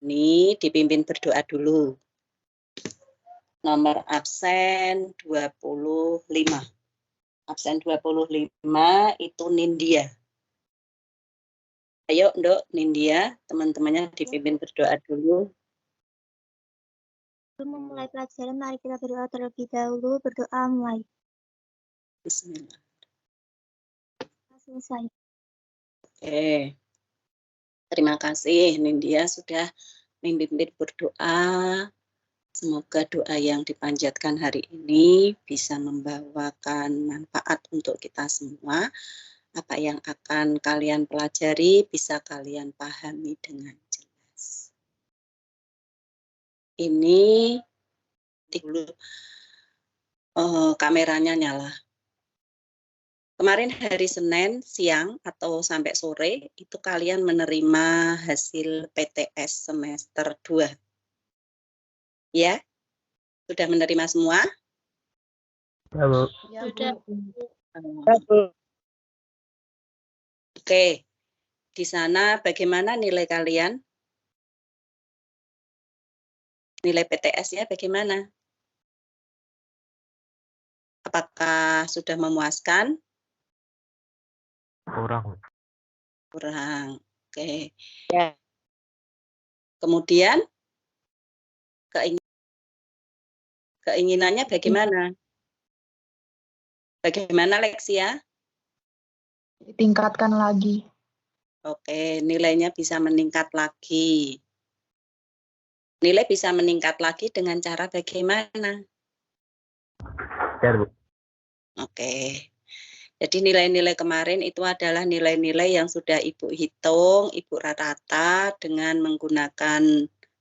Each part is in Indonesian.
ini dipimpin berdoa dulu. Nomor absen 25. Absen 25 itu Nindya. Ayo, Ndok, Nindya, teman-temannya dipimpin berdoa dulu. Sebelum memulai pelajaran, mari kita berdoa terlebih dahulu. Berdoa mulai. Bismillah. Selesai. Oke. Terima kasih, Nindya, sudah memimpin berdoa. Semoga doa yang dipanjatkan hari ini bisa membawakan manfaat untuk kita semua. Apa yang akan kalian pelajari bisa kalian pahami dengan jelas. Ini dulu kameranya nyala. Kemarin hari Senin siang atau sampai sore itu kalian menerima hasil PTS semester 2. Ya? Sudah menerima semua? Ya, Bu. Sudah. Oke. Di sana bagaimana nilai kalian? Nilai PTS-nya bagaimana? Apakah sudah memuaskan? Kurang. Kurang. Oke. Ya. Kemudian keinginannya bagaimana? Bagaimana Lexia? Ditingkatkan lagi. Oke, nilainya bisa meningkat lagi. Nilai bisa meningkat lagi dengan cara bagaimana? Ya, Bu. Oke. Jadi nilai-nilai kemarin itu adalah nilai-nilai yang sudah Ibu hitung, Ibu rata dengan menggunakan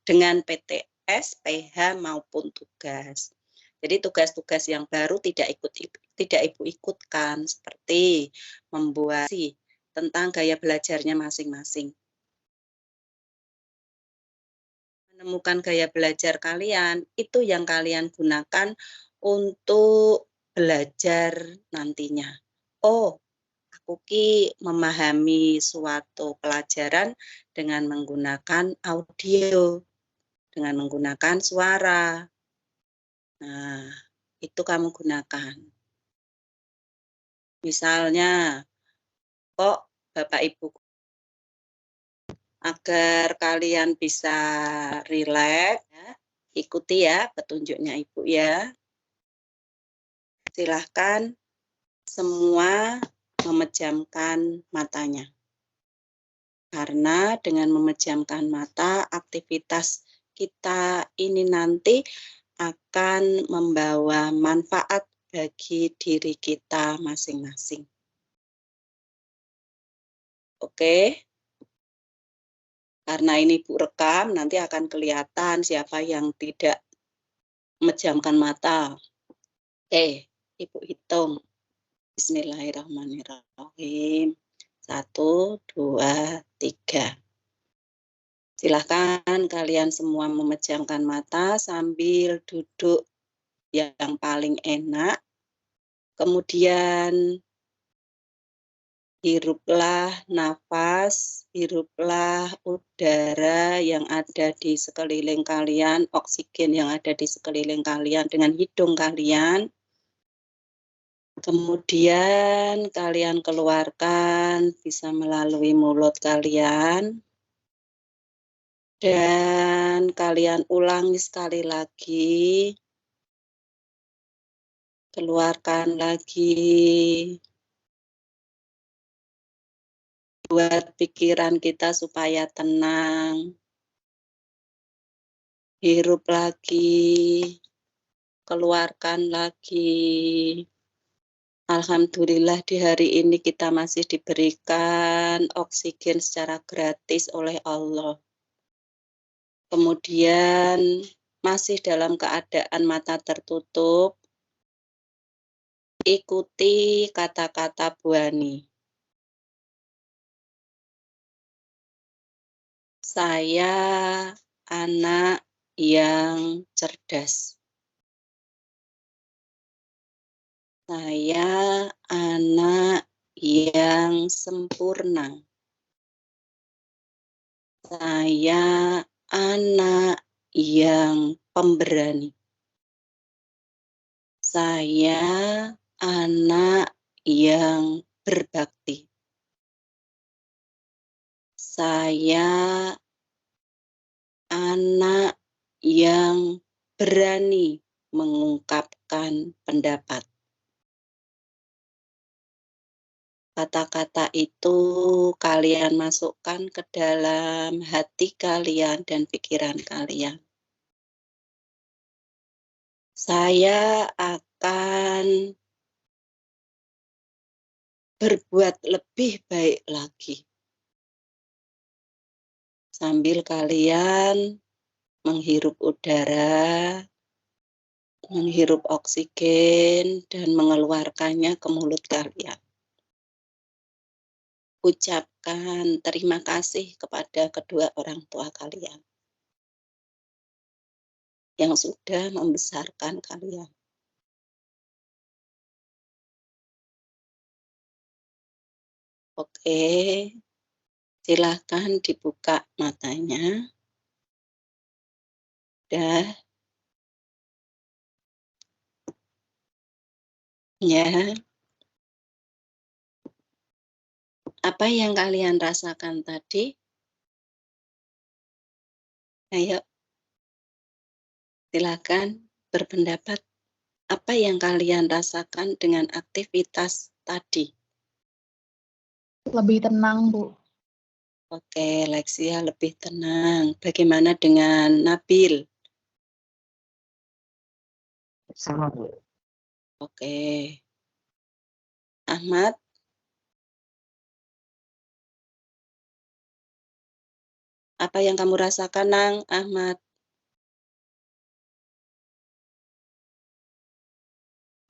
dengan PTS, PH maupun tugas. Jadi tugas-tugas yang baru tidak Ibu ikutkan, seperti membuat tentang gaya belajarnya masing-masing. Menemukan gaya belajar kalian, itu yang kalian gunakan untuk belajar nantinya. Oh, aku memahami suatu pelajaran dengan menggunakan audio, dengan menggunakan suara. Nah, itu kamu gunakan. Misalnya, kok Bapak Ibu, agar kalian bisa rileks, ya, ikuti ya petunjuknya Ibu ya. Silahkan semua memejamkan matanya. Karena dengan memejamkan mata, aktivitas kita ini nanti akan membawa manfaat bagi diri kita masing-masing. Oke? Karena ini Bu rekam, nanti akan kelihatan siapa yang tidak memejamkan mata. Oke, Ibu hitung. Bismillahirrahmanirrahim. 1, 2, 3. Silahkan kalian semua memejamkan mata sambil duduk yang paling enak. Kemudian hiruplah nafas, hiruplah udara yang ada di sekeliling kalian, oksigen yang ada di sekeliling kalian dengan hidung kalian. Kemudian kalian keluarkan bisa melalui mulut kalian. Dan kalian ulangi sekali lagi. Keluarkan lagi. Buat pikiran kita supaya tenang. Hirup lagi. Keluarkan lagi. Alhamdulillah di hari ini kita masih diberikan oksigen secara gratis oleh Allah. Kemudian masih dalam keadaan mata tertutup, ikuti kata-kata Bu Ani. Saya anak yang cerdas. Saya anak yang sempurna. Saya anak yang pemberani. Saya anak yang berbakti. Saya anak yang berani mengungkapkan pendapat. Kata-kata itu kalian masukkan ke dalam hati kalian dan pikiran kalian. Saya akan berbuat lebih baik lagi. Sambil kalian menghirup udara, menghirup oksigen, dan mengeluarkannya ke mulut kalian. Ucapkan terima kasih kepada kedua orang tua kalian yang sudah membesarkan kalian. Oke, silakan dibuka matanya. Dah. Ya. Apa yang kalian rasakan tadi? Ayo. Silakan berpendapat. Apa yang kalian rasakan dengan aktivitas tadi? Lebih tenang, Bu. Oke, Lexia lebih tenang. Bagaimana dengan Nabil? Sama, Bu. Oke. Ahmad? Apa yang kamu rasakan, Nang? Ahmad?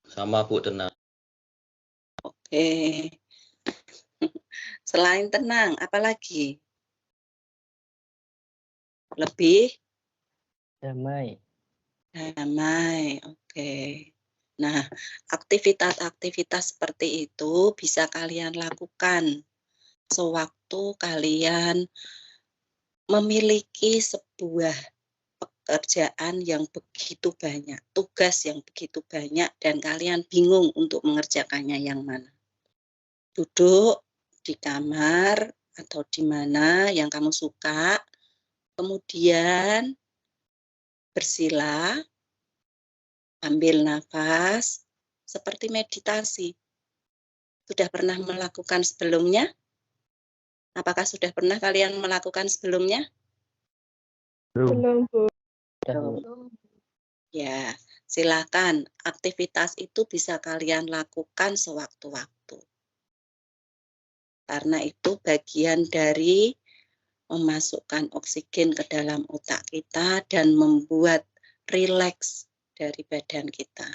Sama, Bu, tenang. Oke. Selain tenang, apa lagi? Lebih Damai. damai. Oke. Nah, aktivitas-aktivitas seperti itu bisa kalian lakukan sewaktu kalian memiliki sebuah pekerjaan yang begitu banyak, tugas yang begitu banyak, dan kalian bingung untuk mengerjakannya yang mana. Duduk di kamar atau di mana yang kamu suka, kemudian bersila, ambil nafas, seperti meditasi. Sudah pernah melakukan sebelumnya? Apakah sudah pernah kalian melakukan sebelumnya? Belum. Bu. Belum. Ya, silakan. Aktivitas itu bisa kalian lakukan sewaktu-waktu. Karena itu bagian dari memasukkan oksigen ke dalam otak kita dan membuat rileks dari badan kita.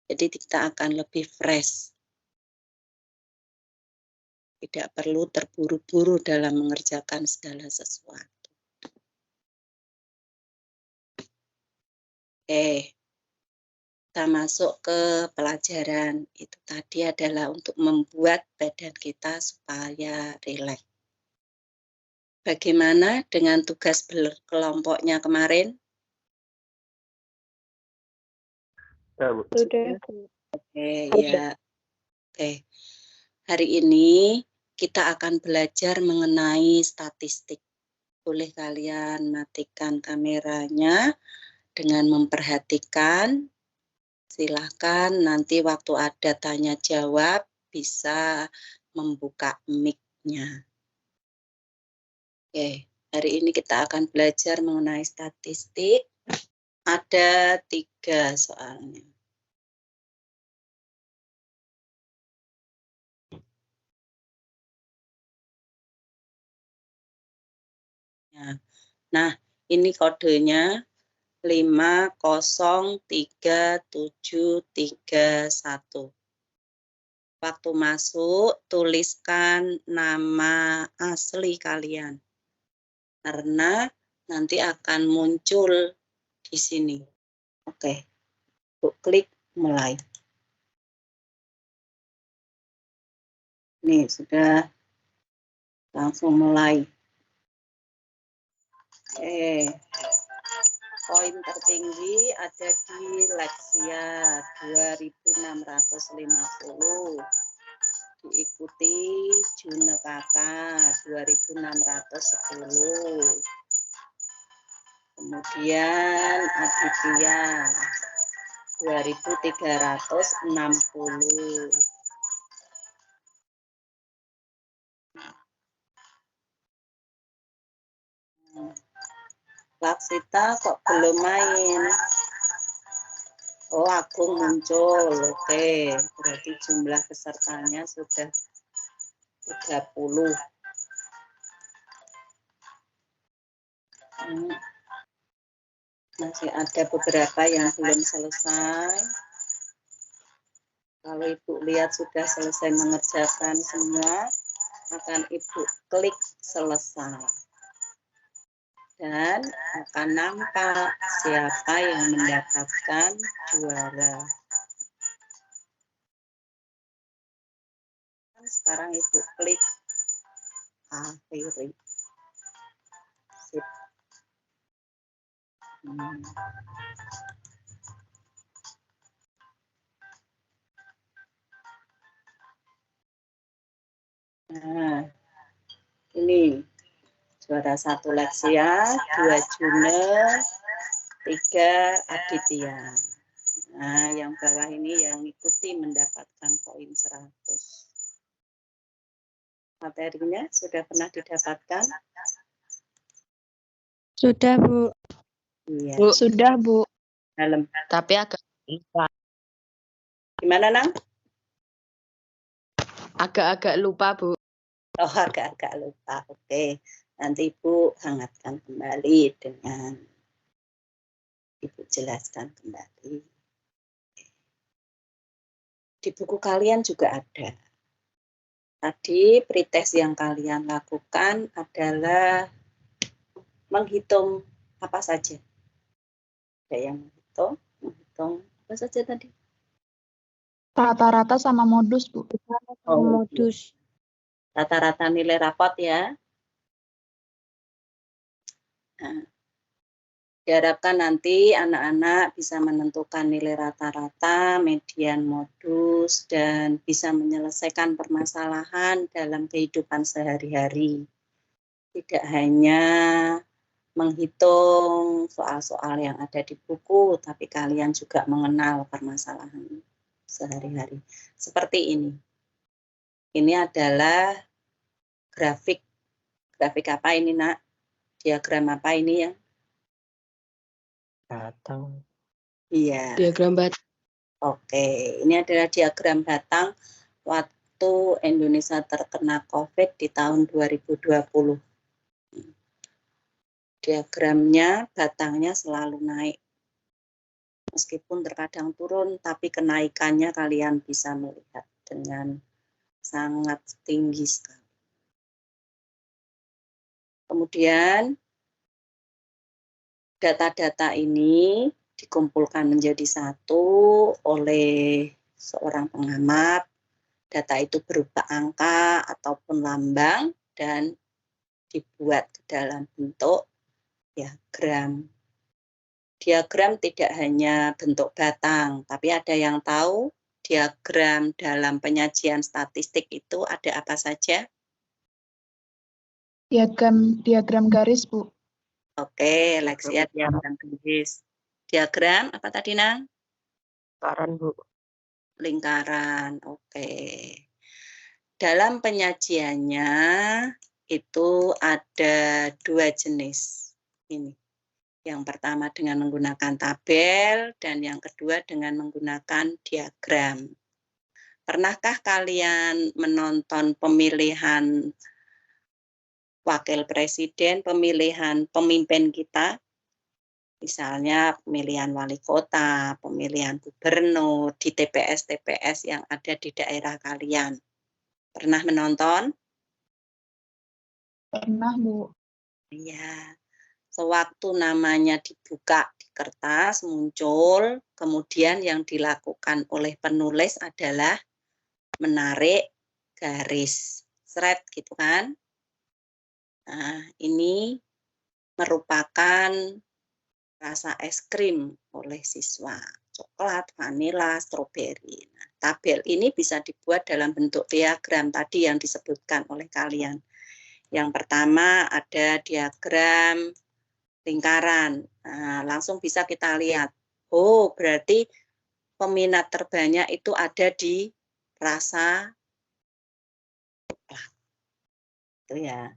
Jadi kita akan lebih fresh. Tidak perlu terburu-buru dalam mengerjakan segala sesuatu. Oke. Kita masuk ke pelajaran. Itu tadi adalah untuk membuat badan kita supaya rileks. Bagaimana dengan tugas kelompoknya kemarin? Ya, Bu. Sudah. Oke, ya. Oke. Hari ini kita akan belajar mengenai statistik. Boleh kalian matikan kameranya dengan memperhatikan. Silahkan nanti waktu ada tanya jawab bisa membuka mic-nya. Oke, hari ini kita akan belajar mengenai statistik. Ada 3 soalnya. Nah, ini kodenya 50371. Waktu masuk, tuliskan nama asli kalian. Karena nanti akan muncul di sini. Oke, klik mulai. Nih, sudah langsung mulai. Poin tertinggi ada di Lexia 2650. Diikuti Junekaka 2610. Kemudian Aditya 2360. Laksita kok belum main? Oh, Agung muncul. Oke, berarti jumlah pesertanya sudah 30. Masih ada beberapa yang belum selesai. Kalau Ibu lihat sudah selesai mengerjakan semua, akan Ibu klik selesai. Dan akan nampak siapa yang mendapatkan juara. Sekarang Ibu klik akhiri. Sip. Nah, ini juara 1 Lexia, 2 June, 3 Aditya. Nah, yang bawah ini yang ikuti mendapatkan poin 100. Materinya sudah pernah didapatkan? Sudah, Bu. Iya. Bu, sudah, Bu. Dalam. Tapi agak lupa. Gimana, Nang? Agak-agak lupa, Bu. Oh, agak-agak lupa. Oke. Nanti Ibu hangatkan kembali dengan Ibu jelaskan kembali. Di buku kalian juga ada. Tadi pretest yang kalian lakukan adalah menghitung apa saja. Ada yang menghitung apa saja tadi? Rata-rata sama modus, Bu. Oh, Modus. Rata-rata nilai rapot ya. Nah, diharapkan nanti anak-anak bisa menentukan nilai rata-rata, median, modus, dan bisa menyelesaikan permasalahan dalam kehidupan sehari-hari. Tidak hanya menghitung soal-soal yang ada di buku, tapi kalian juga mengenal permasalahan sehari-hari. Seperti ini. Ini adalah grafik. Grafik apa ini, Nak? Diagram apa ini ya? Batang. Iya. Diagram batang. Oke, ini adalah diagram batang waktu Indonesia terkena COVID di tahun 2020. Diagramnya, batangnya selalu naik. Meskipun terkadang turun, tapi kenaikannya kalian bisa melihat dengan sangat tinggi sekali. Kemudian, data-data ini dikumpulkan menjadi satu oleh seorang pengamat. Data itu berupa angka ataupun lambang dan dibuat ke dalam bentuk diagram. Diagram tidak hanya bentuk batang, tapi ada yang tahu diagram dalam penyajian statistik itu ada apa saja? Diagram garis, Bu. Oke, Lexia diagram garis. Diagram apa tadi, Nang? Lingkaran, Bu. Lingkaran, oke. Dalam penyajiannya itu ada 2 jenis. Ini. Yang pertama dengan menggunakan tabel dan yang kedua dengan menggunakan diagram. Pernahkah kalian menonton pemilihan wakil presiden, pemilihan pemimpin kita? Misalnya pemilihan wali kota, pemilihan gubernur di TPS-TPS yang ada di daerah kalian. Pernah menonton? Pernah, Bu. Iya. Sewaktu namanya dibuka di kertas, muncul, kemudian yang dilakukan oleh penulis adalah menarik garis. Seret gitu kan. Nah, ini merupakan rasa es krim oleh siswa. Coklat, vanila, stroberi. Nah, tabel ini bisa dibuat dalam bentuk diagram tadi yang disebutkan oleh kalian. Yang pertama ada diagram lingkaran. Nah, langsung bisa kita lihat. Oh, berarti peminat terbanyak itu ada di rasa coklat. Itu ya.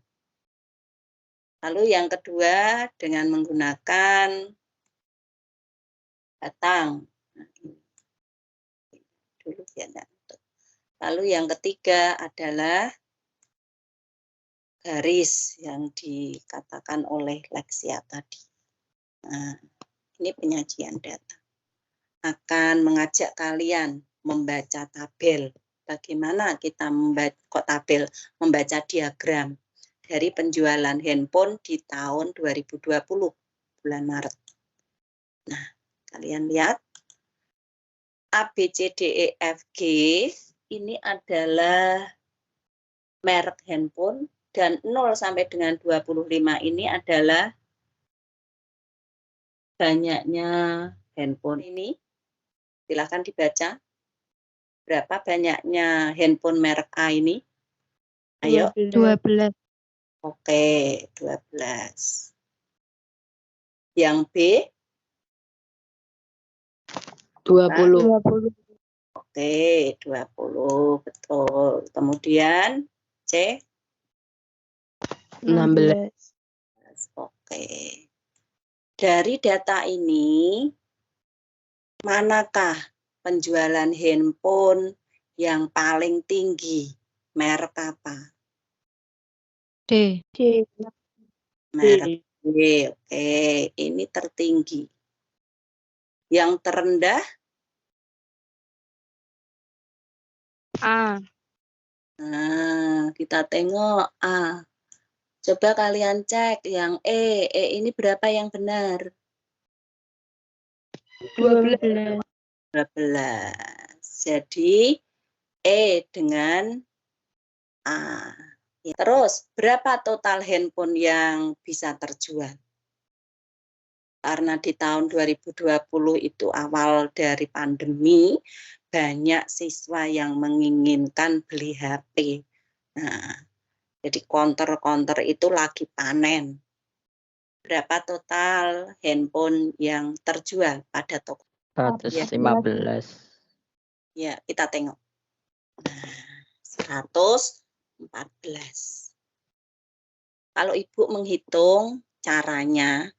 Lalu yang kedua dengan menggunakan batang. Dulu ya, lalu yang ketiga adalah garis yang dikatakan oleh Lexia tadi. Nah, ini penyajian data. Akan mengajak kalian membaca tabel. Bagaimana kita membaca diagram dari penjualan handphone di tahun 2020 bulan Maret. Nah, kalian lihat A, B, C, D, E, F, G ini adalah merek handphone dan 0 sampai dengan 25 ini adalah banyaknya handphone ini. Silakan dibaca. Berapa banyaknya handphone merek A ini? Ayo. 12. Oke, 12. Yang B? 20. Oke, 20. Betul. Kemudian C? 16. Oke. Dari data ini, manakah penjualan handphone yang paling tinggi? Merek apa? D. Merek D. Oke, ini tertinggi. Yang terendah? A. Nah, kita tengok A. Coba kalian cek yang E. E ini berapa yang benar? 12. 12. Jadi E dengan A. Ya. Terus berapa total handphone yang bisa terjual? Karena di tahun 2020 itu awal dari pandemi, banyak siswa yang menginginkan beli HP. Nah, jadi konter-konter itu lagi panen. Berapa total handphone yang terjual pada toko? 115. Ya, kita tengok. Nah, 114. Kalau Ibu menghitung caranya,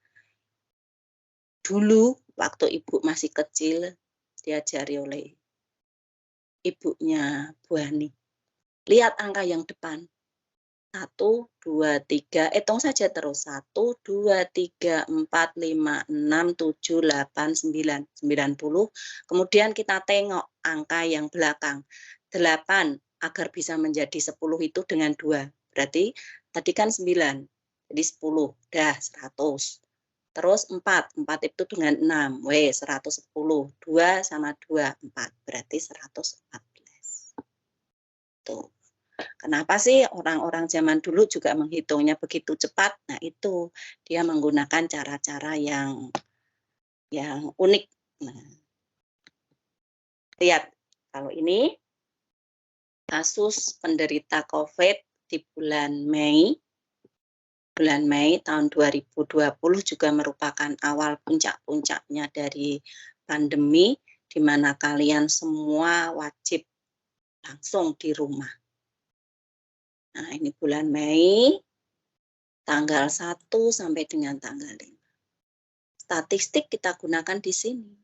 dulu waktu Ibu masih kecil, diajari oleh ibunya Bu Hani. Lihat angka yang depan. 1, 2, 3, hitung saja terus. 1, 2, 3, 4, 5, 6, 7, 8, 9, 90. Kemudian kita tengok angka yang belakang. 8 agar bisa menjadi 10 itu dengan 2. Berarti tadi kan 9. Jadi 10. Dah 100. Terus 4 itu dengan 6. 110. 2 sama 2, 4. Berarti 114. Tuh. Kenapa sih orang-orang zaman dulu juga menghitungnya begitu cepat? Nah, itu dia menggunakan cara-cara yang unik. Nah, lihat, kalau ini kasus penderita COVID di bulan Mei tahun 2020 juga merupakan awal puncak-puncaknya dari pandemi, di mana kalian semua wajib langsung di rumah. Nah, ini bulan Mei, tanggal 1 sampai dengan tanggal 5. Statistik kita gunakan di sini.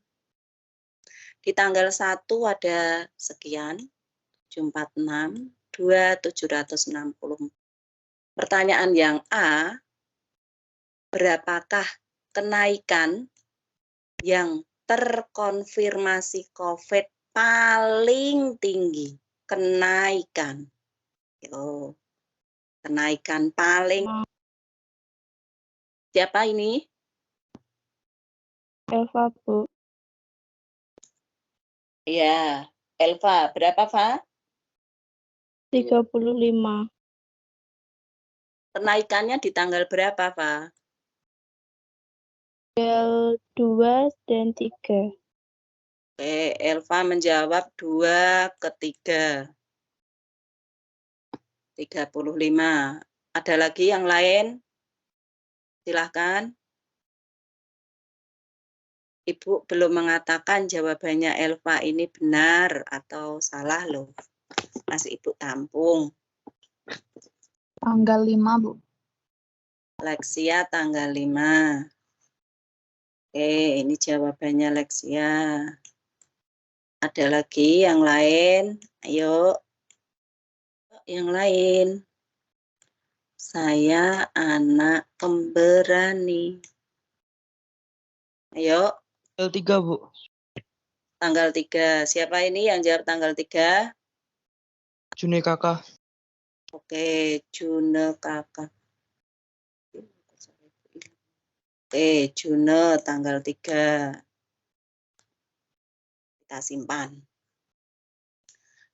Di tanggal 1 ada sekian, 746, 2, 760. Pertanyaan yang A, berapakah kenaikan yang terkonfirmasi COVID paling tinggi? Kenaikan. Kenaikan paling. Siapa ini? Elva, Bu. Ya, Elva. Berapa, Fa? 35. Kenaikannya di tanggal berapa, Fa? 2 dan 3. Oke, Elva menjawab 2 ke 3. 35. Ada lagi yang lain? Silahkan. Ibu belum mengatakan jawabannya Elva ini benar atau salah loh. Masih Ibu tampung. Tanggal 5, Bu. Lexia tanggal 5. Oke, ini jawabannya Lexia. Ada lagi yang lain? Ayo. Yang lain. Saya anak pemberani. Ayo. Tanggal 3, Bu. Tanggal 3. Siapa ini yang jawab tanggal 3? Juni Kakak. Oke, June kakak. Oke, June tanggal 3. Kita simpan.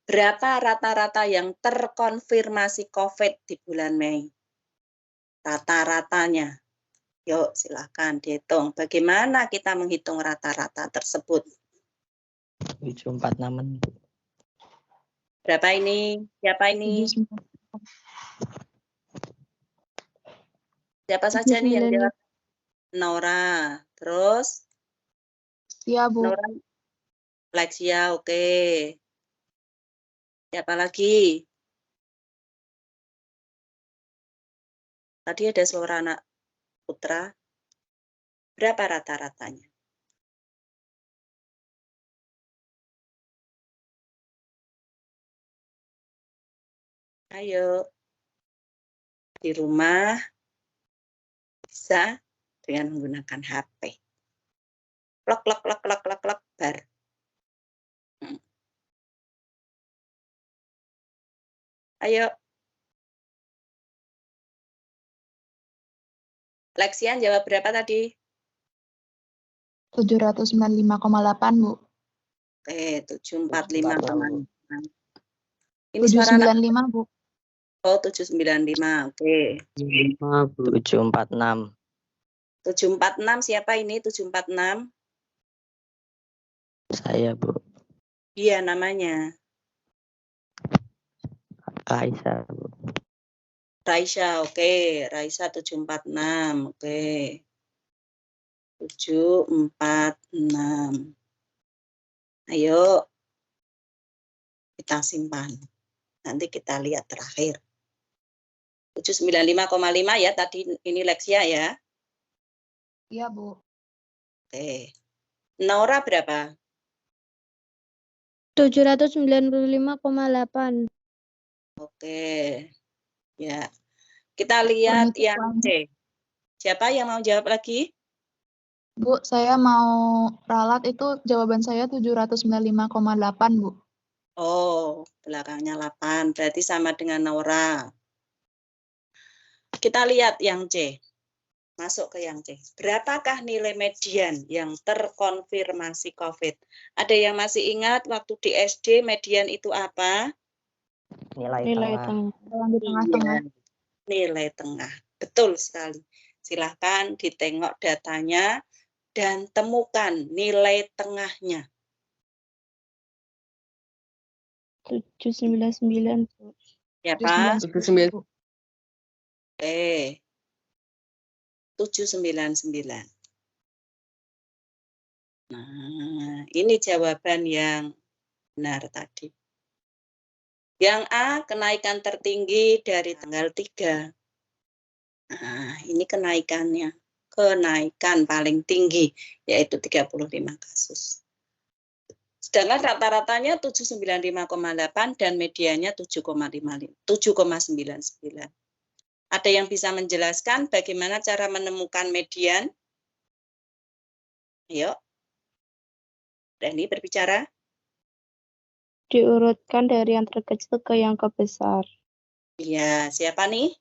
Berapa rata-rata yang terkonfirmasi COVID di bulan Mei? Rata-ratanya. Yuk, silahkan dihitung. Bagaimana kita menghitung rata-rata tersebut? 746. Berapa ini? Siapa ini? 79. Siapa saja nih yang 79. jawab? Nora. Terus? Iya, Bu. Nora. Lexia, oke. Siapa lagi? Tadi ada suara anak putra. Berapa rata-ratanya? Ayo. Di rumah bisa dengan menggunakan HP. Klok, klok, klok, klok, klok, klok, bar. Ayo. Lexian jawab berapa tadi? 795,8, Bu. Oke, 745,6. Ini 795, suara anak. Bu. Oh, 795. Oke. 746. 746 siapa ini? 746? Saya, Bu. Iya, namanya. Kaisa, Bu. Raisa, oke. Raisa 746. Oke. 746. Ayo. Kita simpan. Nanti kita lihat terakhir. 795,5 ya tadi ini Lexia ya. Iya, Bu. Oke. Nora berapa? 795,8. Oke. Ya. Kita lihat yang C. Siapa yang mau jawab lagi? Bu, saya mau ralat itu jawaban saya 795,8, Bu. Oh, belakangnya 8. Berarti sama dengan Nora. Kita lihat yang C. Masuk ke yang C. Berapakah nilai median yang terkonfirmasi COVID? Ada yang masih ingat waktu di SD median itu apa? Nilai Yang tengah. di tengah-tengah. Iya, nilai tengah. Betul sekali. Silahkan ditengok datanya dan temukan nilai tengahnya. 799, Bu. Ya, Pak? 799. Oke. 799. Nah, ini jawaban yang benar tadi. Yang A, kenaikan tertinggi dari tanggal 3. Nah, ini kenaikannya. Kenaikan paling tinggi, yaitu 35 kasus. Sedangkan rata-ratanya 795,8 dan medianya 7,99. Ada yang bisa menjelaskan bagaimana cara menemukan median? Ayo. Reni berbicara. Diurutkan dari yang terkecil ke yang kebesar. Iya, siapa nih?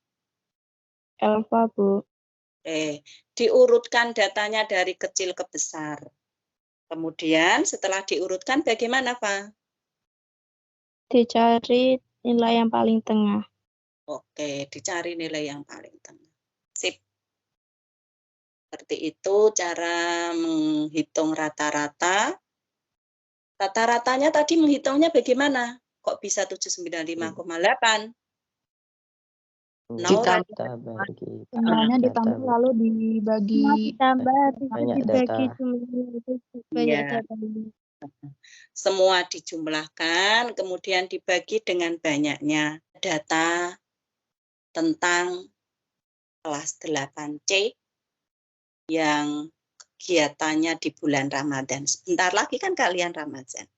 Elva, Bu. Diurutkan datanya dari kecil ke besar. Kemudian setelah diurutkan bagaimana, Pak? Dicari nilai yang paling tengah. Oke, dicari nilai yang paling tengah. Sip. Seperti itu cara menghitung rata-rata. Rata-ratanya tadi menghitungnya bagaimana? Kok bisa 795,8? Nol Kita bagi Semuanya data, ditambah Bu. lalu dibagi. Semua ditambah habis itu Banyak dibagi data. jumlahnya itu banyak Iya. datanya. semua dijumlahkan, kemudian dibagi dengan banyaknya data tentang kelas 8C yang kegiatannya di bulan Ramadan. Sebentar lagi kan kalian Ramadan.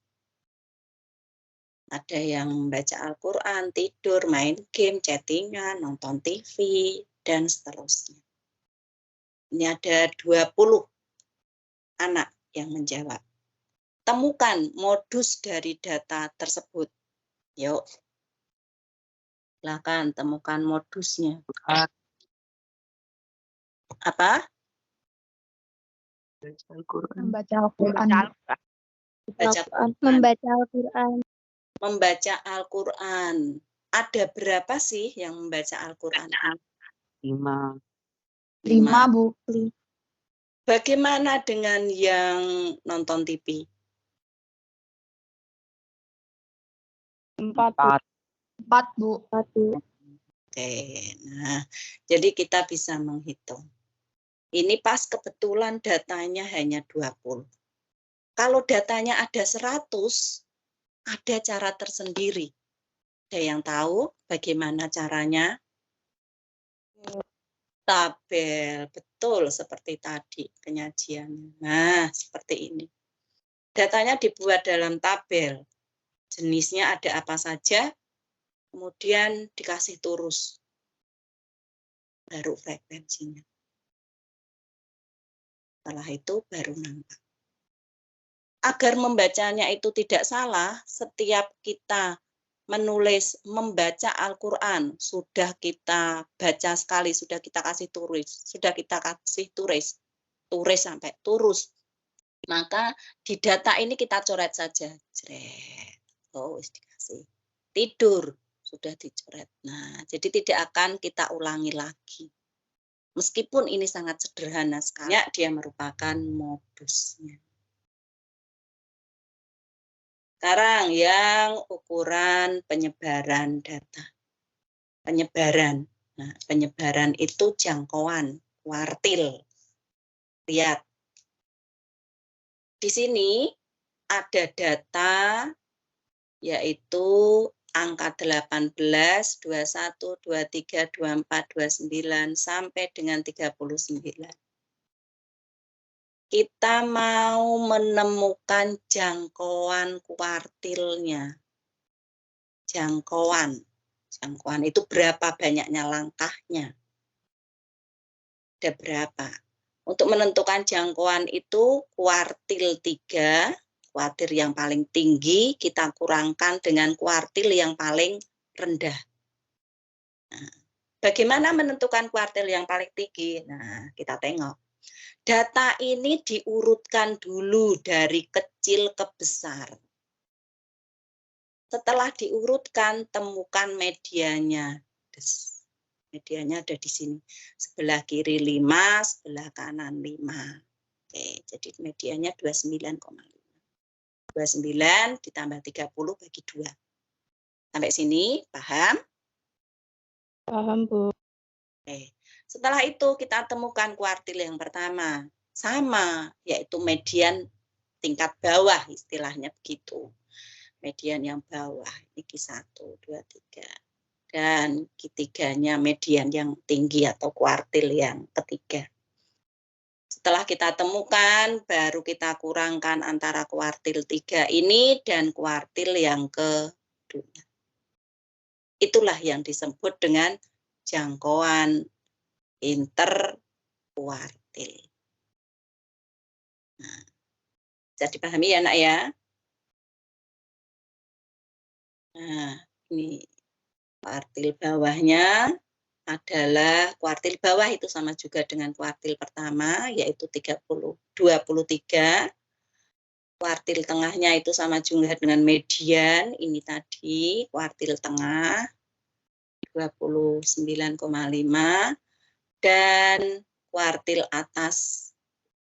Ada yang membaca Al-Quran, tidur, main game, chattingan, nonton TV, dan seterusnya. Ini ada 20 anak yang menjawab. Temukan modus dari data tersebut. Yuk. Silakan temukan modusnya. Apa? Membaca Al-Quran. Membaca Al-Quran. Membaca Al-Quran. Ada berapa sih yang membaca Al-Quran? 5. 5, Bu. Bagaimana dengan yang nonton TV? 4. 4, Bu. Oke, nah jadi kita bisa menghitung. Ini pas kebetulan datanya hanya 20. Kalau datanya ada 100, ada cara tersendiri. Ada yang tahu bagaimana caranya? Tabel, betul seperti tadi penyajiannya. Nah, seperti ini. Datanya dibuat dalam tabel. Jenisnya ada apa saja, kemudian dikasih turus. Baru frekuensinya. Setelah itu baru nampak. Agar membacanya itu tidak salah, setiap kita menulis, membaca Al-Quran, sudah kita baca sekali, sudah kita kasih tulis sampai turus. Maka di data ini kita coret saja. Oh, dikasih. Tidur, sudah dicoret. Nah, jadi tidak akan kita ulangi lagi. Meskipun ini sangat sederhana sekali, dia merupakan modusnya. Sekarang yang ukuran penyebaran data. Penyebaran. Nah, penyebaran itu jangkauan, kuartil. Lihat. Di sini ada data yaitu angka 18, 21, 23, 24, 29 sampai dengan 39. Kita mau menemukan jangkauan kuartilnya. Jangkauan itu berapa banyaknya langkahnya? Ada berapa? Untuk menentukan jangkauan itu kuartil 3, kuartil yang paling tinggi kita kurangkan dengan kuartil yang paling rendah. Nah, bagaimana menentukan kuartil yang paling tinggi? Nah, kita tengok. Data ini diurutkan dulu dari kecil ke besar. Setelah diurutkan, temukan medianya. Medianya ada di sini. Sebelah kiri 5, sebelah kanan 5. Oke, jadi medianya 29,5. 29 ditambah 30 bagi 2. Sampai sini, paham? Paham, Bu. Oke. Setelah itu kita temukan kuartil yang pertama. Sama, yaitu median tingkat bawah, istilahnya begitu. Median yang bawah, ini Q1, 2, 3. Dan ketiganya median yang tinggi atau kuartil yang ketiga. Setelah kita temukan, baru kita kurangkan antara kuartil 3 ini dan kuartil yang kedua. Itulah yang disebut dengan jangkauan interkuartil. Nah, bisa dipahami ya, Nak ya? Nah, ini kuartil bawahnya adalah kuartil bawah itu sama juga dengan kuartil pertama, yaitu 23. Kuartil tengahnya itu sama juga dengan median, ini tadi kuartil tengah 29,5. Dan kuartil atas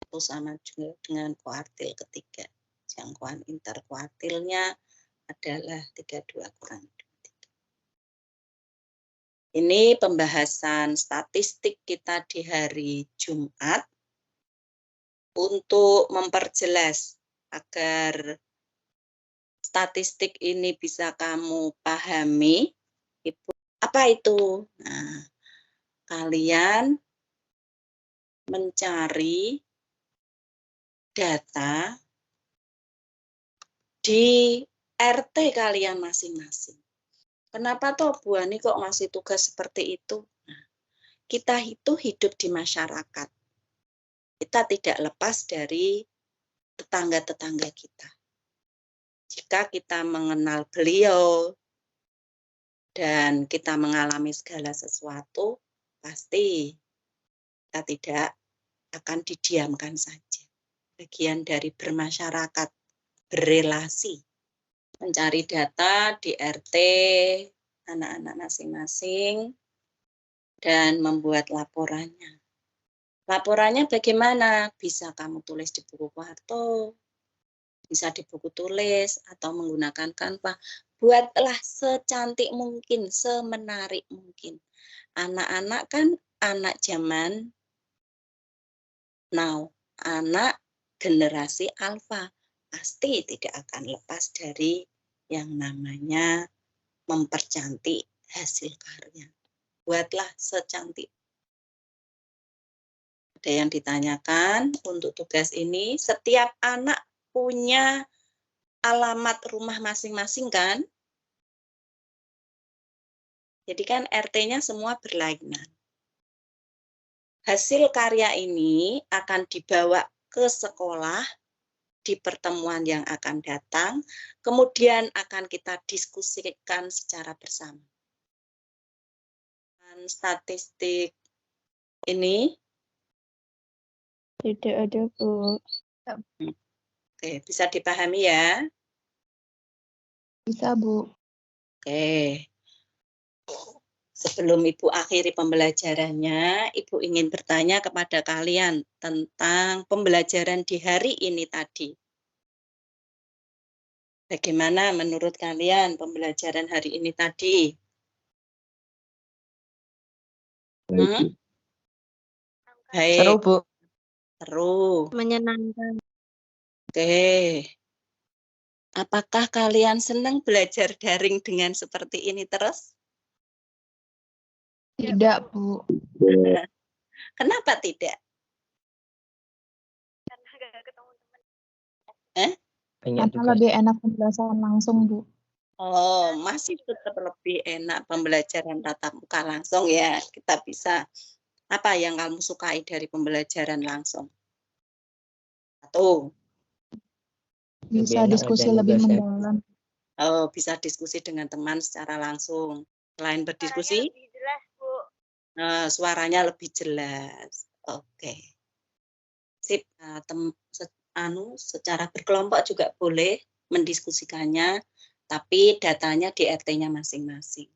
itu sama juga dengan kuartil ketiga. Jangkauan interkuartilnya adalah 32 kurang 23. Ini pembahasan statistik kita di hari Jumat untuk memperjelas agar statistik ini bisa kamu pahami. Apa itu? Nah, kalian mencari data di RT kalian masing-masing. Kenapa toh Bu Ani kok ngasih tugas seperti itu? Nah, kita itu hidup di masyarakat. Kita tidak lepas dari tetangga-tetangga kita. Jika kita mengenal beliau dan kita mengalami segala sesuatu, pasti kita tidak akan didiamkan saja. Bagian dari bermasyarakat, berrelasi, mencari data di RT, anak-anak masing-masing, dan membuat laporannya. Laporannya bagaimana? Bisa kamu tulis di buku Kuarto, bisa di buku tulis, atau menggunakan Canva. Buatlah secantik mungkin, semenarik mungkin. Anak-anak kan anak zaman now, anak generasi alfa. Pasti tidak akan lepas dari yang namanya mempercantik hasil karya. Buatlah secantik. Ada yang ditanyakan untuk tugas ini, setiap anak punya alamat rumah masing-masing kan? Jadi kan RT-nya semua berlainan. Hasil karya ini akan dibawa ke sekolah di pertemuan yang akan datang, kemudian akan kita diskusikan secara bersama. Dan statistik ini Tidak ada, Bu. oke, bisa dipahami ya? Bisa, Bu. Oke. Sebelum Ibu akhiri pembelajarannya, Ibu ingin bertanya kepada kalian tentang pembelajaran di hari ini tadi. Bagaimana menurut kalian pembelajaran hari ini tadi? Baik. Seru, Bu. Seru. Menyenangkan. Oke. Apakah kalian senang belajar daring dengan seperti ini terus? Tidak, Bu. Kenapa tidak? Karena gak ketemu teman. Banyak Karena tugas. lebih enak pembahasan langsung, Bu. Oh, masih tetap lebih enak pembelajaran tatap muka langsung ya. Kita bisa, apa yang kamu sukai dari pembelajaran langsung? Satu, Bisa enak diskusi ngerjain lebih tugasnya. mendalam. oh, bisa diskusi dengan teman secara langsung. Selain berdiskusi, Lebih jelas, Bu. suaranya lebih jelas. Oke. Sip, secara berkelompok juga boleh mendiskusikannya, tapi datanya di RT-nya masing-masing.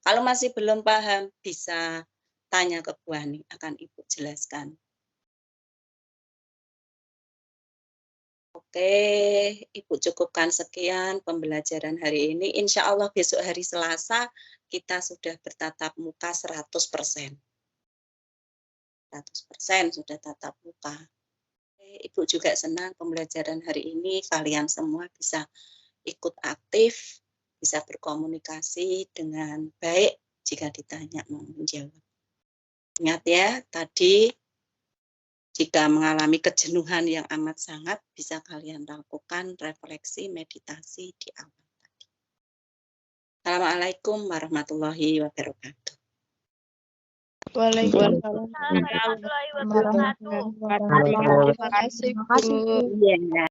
Kalau masih belum paham, bisa tanya ke Bu Ani, akan Ibu jelaskan. Oke, Ibu cukupkan sekian pembelajaran hari ini. Insya Allah besok hari Selasa kita sudah bertatap muka 100%. 100% sudah tatap muka. Ibu juga senang pembelajaran hari ini kalian semua bisa ikut aktif, bisa berkomunikasi dengan baik jika ditanya mau menjawab. Ingat ya, tadi jika mengalami kejenuhan yang amat sangat, bisa kalian lakukan refleksi meditasi di awal tadi. Assalamualaikum warahmatullahi wabarakatuh. Waalaikumsalam warahmatullahi wabarakatuh. Terima kasih, Bu. Iya.